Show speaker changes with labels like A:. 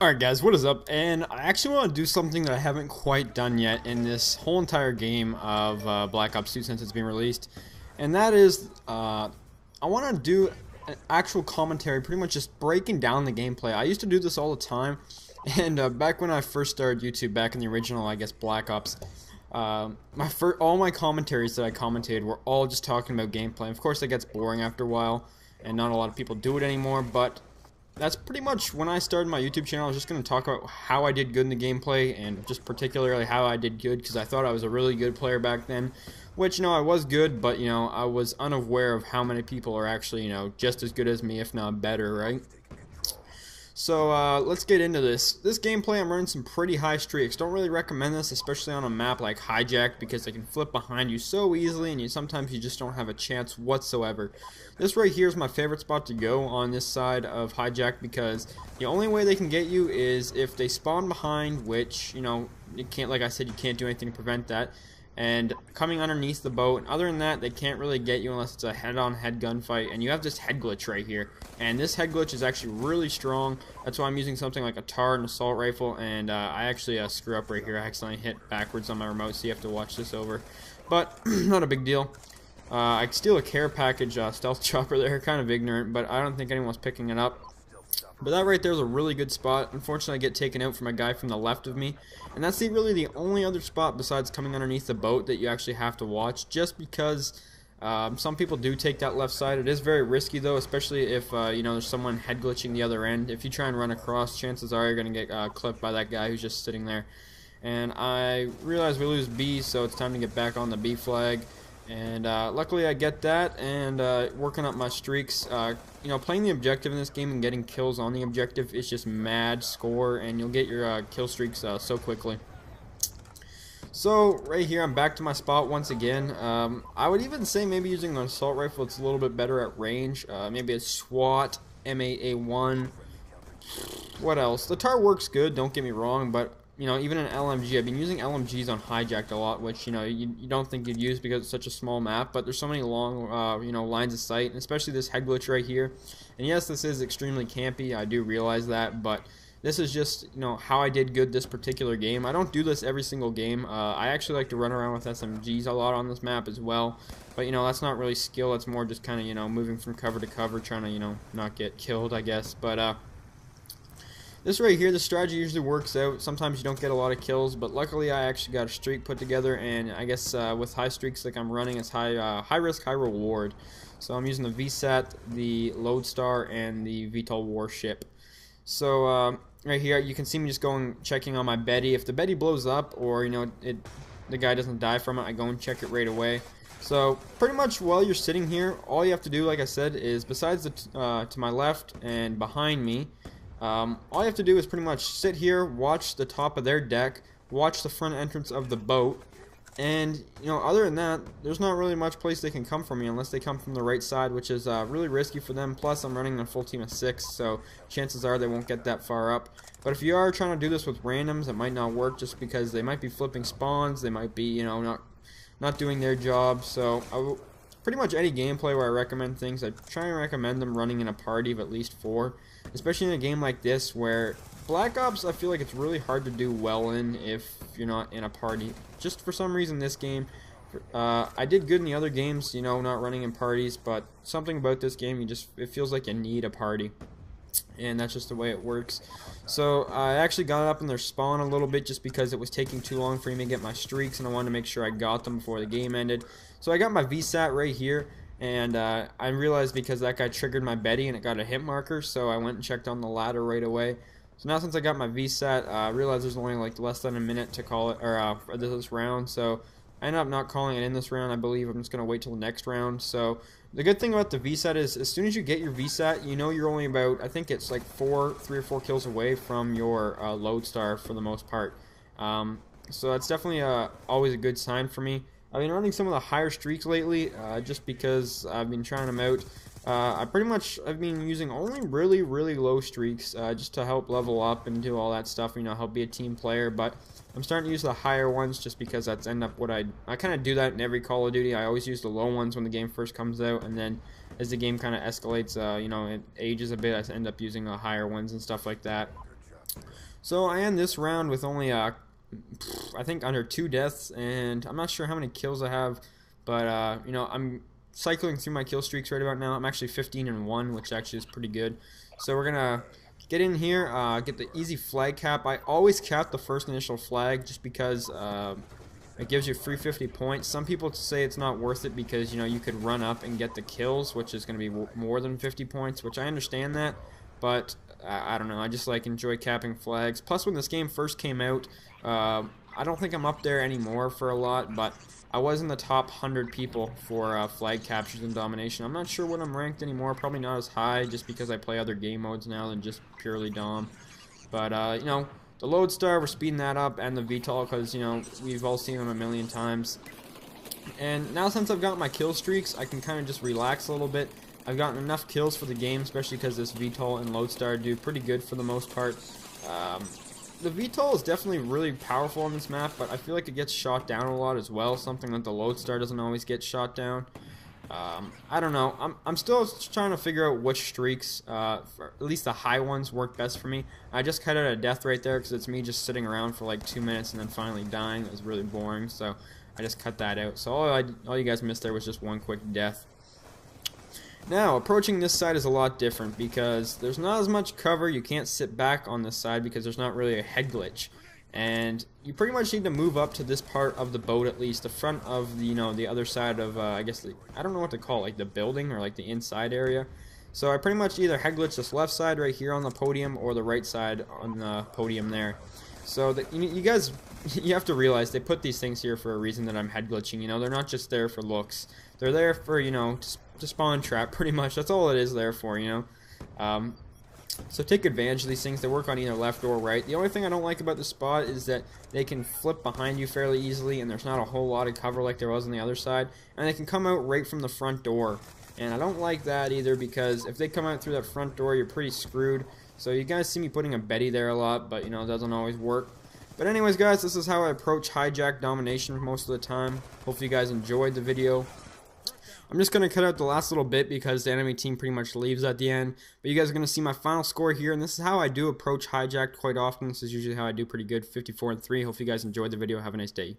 A: Alright guys, what is up? And I actually want to do something that I haven't quite done yet in this whole entire game of Black Ops 2 since it's been released. And that is, I want to do an actual commentary, pretty much just breaking down the gameplay. I used to do this all the time, and back when I first started YouTube, back in the original, I guess, Black Ops, all my commentaries that I commentated were all just talking about gameplay. Of course, that gets boring after a while, and not a lot of people do it anymore, but that's pretty much when I started my YouTube channel. I was just going to talk about how I did good in the gameplay, and just particularly how I did good, because I thought I was a really good player back then, which, you know, I was good, but, you know, I was unaware of how many people are actually, you know, just as good as me, if not better, right? So, let's get into this. This gameplay, I'm running some pretty high streaks. Don't really recommend this, especially on a map like Hijack, because they can flip behind you so easily, and sometimes you just don't have a chance whatsoever. This right here is my favorite spot to go on this side of Hijack, because the only way they can get you is if they spawn behind, which, you know, you can't, like I said, you can't do anything to prevent that, and coming underneath the boat. And other than that, they can't really get you unless it's a head-on-head gunfight, and you have this head glitch right here, and this head glitch is actually really strong. That's why I'm using something like a TAR and assault rifle, and I actually screw up right here. I accidentally hit backwards on my remote, so you have to watch this over, but not a big deal. I steal a care package stealth chopper there, kind of ignorant, but I don't think anyone's picking it up. But that right there is a really good spot. Unfortunately, I get taken out from a guy from the left of me. And that's really the only other spot besides coming underneath the boat that you actually have to watch, just because some people do take that left side. It is very risky, though, especially if you know, there's someone head glitching the other end. If you try and run across, chances are you're going to get clipped by that guy who's just sitting there. And I realize we lose B, so it's time to get back on the B flag. And luckily I get that, and working up my streaks. You know, playing the objective in this game and getting kills on the objective is just mad score, and you'll get your kill streaks so quickly. So right here, I'm back to my spot once again. I would even say maybe using an assault rifle, it's a little bit better at range. Maybe a SWAT, M8A1. What else? The TAR works good, don't get me wrong, but you know, even an LMG, I've been using LMGs on Hijacked a lot, which, you know, you don't think you'd use because it's such a small map, but there's so many long, you know, lines of sight, and especially this head glitch right here. And yes, this is extremely campy, I do realize that, but this is just, you know, how I did good this particular game. I don't do this every single game. I actually like to run around with SMGs a lot on this map as well, but, you know, that's not really skill, it's more just kind of, you know, moving from cover to cover, trying to, you know, not get killed, I guess, but, this right here, the strategy usually works out. Sometimes you don't get a lot of kills, but luckily I actually got a streak put together, and I guess with high streaks like I'm running, it's high risk, high reward. So I'm using the VSAT, the Lodestar, and the VTOL warship. So right here, you can see me just going checking on my Betty. If the Betty blows up, or, you know, the guy doesn't die from it, I go and check it right away. So pretty much while you're sitting here, all you have to do, like I said, is besides the to my left and behind me, all you have to do is pretty much sit here, watch the top of their deck, watch the front entrance of the boat, and, you know, other than that, there's not really much place they can come from me unless they come from the right side, which is really risky for them. Plus, I'm running a full team of 6, so chances are they won't get that far up. But if you are trying to do this with randoms, it might not work just because they might be flipping spawns, they might be, you know, not doing their job. So pretty much any gameplay where I recommend things, I try and recommend them running in a party of at least 4, especially in a game like this where Black Ops, I feel like it's really hard to do well in if you're not in a party. Just for some reason this game, I did good in the other games, you know, not running in parties, but something about this game, it feels like you need a party. And that's just the way it works. So I actually got up in their spawn a little bit just because it was taking too long for me to get my streaks, and I wanted to make sure I got them before the game ended. So I got my VSAT right here, and I realized because that guy triggered my Betty and it got a hit marker, so I went and checked on the ladder right away. So now since I got my VSAT, I realized there's only like less than a minute to call it, or for this round, so I ended up not calling it in this round. I believe I'm just going to wait till the next round. So the good thing about the VSAT is as soon as you get your VSAT, you know you're only about, I think it's like 3 or 4 kills away from your Lodestar for the most part. So that's definitely always a good sign for me. I've been running some of the higher streaks lately just because I've been trying them out. I've been using only really low streaks just to help level up and do all that stuff, you know, help be a team player, but I'm starting to use the higher ones just because that's end up what I kind of do that in every Call of Duty. I always use the low ones when the game first comes out, and then as the game kind of escalates, you know, it ages a bit, I end up using the higher ones and stuff like that. So I end this round with only I think under 2 deaths, and I'm not sure how many kills I have, but you know, I'm cycling through my kill streaks right about now. I'm actually 15-1, which actually is pretty good. So we're gonna get in here, get the easy flag cap. I always cap the first initial flag just because it gives you free 50 points. Some people say it's not worth it because, you know, you could run up and get the kills, which is going to be more than 50 points, which I understand that, but I don't know. I just like enjoy capping flags. Plus, when this game first came out, I don't think I'm up there anymore for a lot, but I was in the top 100 people for flag captures and domination. I'm not sure what I'm ranked anymore. Probably not as high, just because I play other game modes now than just purely dom. But you know, the Lodestar, we're speeding that up, and the VTOL, because, you know, we've all seen them a million times. And now since I've got my kill streaks, I can kind of just relax a little bit. I've gotten enough kills for the game, especially because this VTOL and Lodestar do pretty good for the most part. The VTOL is definitely really powerful on this map, but I feel like it gets shot down a lot as well, something that the Lodestar doesn't always get shot down. I don't know. I'm still trying to figure out which streaks, for at least the high ones, work best for me. I just cut out a death right there because it's me just sitting around for like 2 minutes and then finally dying. It was really boring, so I just cut that out. So all you guys missed there was just one quick death. Now, approaching this side is a lot different because there's not as much cover. You can't sit back on this side because there's not really a head glitch. And you pretty much need to move up to this part of the boat, at least the front of the, you know, the other side of I guess I don't know what to call it, like the building or like the inside area. So I pretty much either head glitch this left side right here on the podium or the right side on the podium there. So you guys, you have to realize they put these things here for a reason that I'm head glitching. You know, they're not just there for looks. They're there for, you know, to spawn trap pretty much. That's all it is there for, you know. So take advantage of these things. They work on either left or right. The only thing I don't like about the spot is that they can flip behind you fairly easily, and there's not a whole lot of cover like there was on the other side. And they can come out right from the front door. And I don't like that either because if they come out through that front door, you're pretty screwed. So you guys see me putting a Betty there a lot, but, you know, it doesn't always work. But anyways, guys, this is how I approach hijack domination most of the time. Hopefully you guys enjoyed the video. I'm just going to cut out the last little bit because the enemy team pretty much leaves at the end. But you guys are going to see my final score here, and this is how I do approach hijacked quite often. This is usually how I do pretty good, 54-3. Hope you guys enjoyed the video. Have a nice day.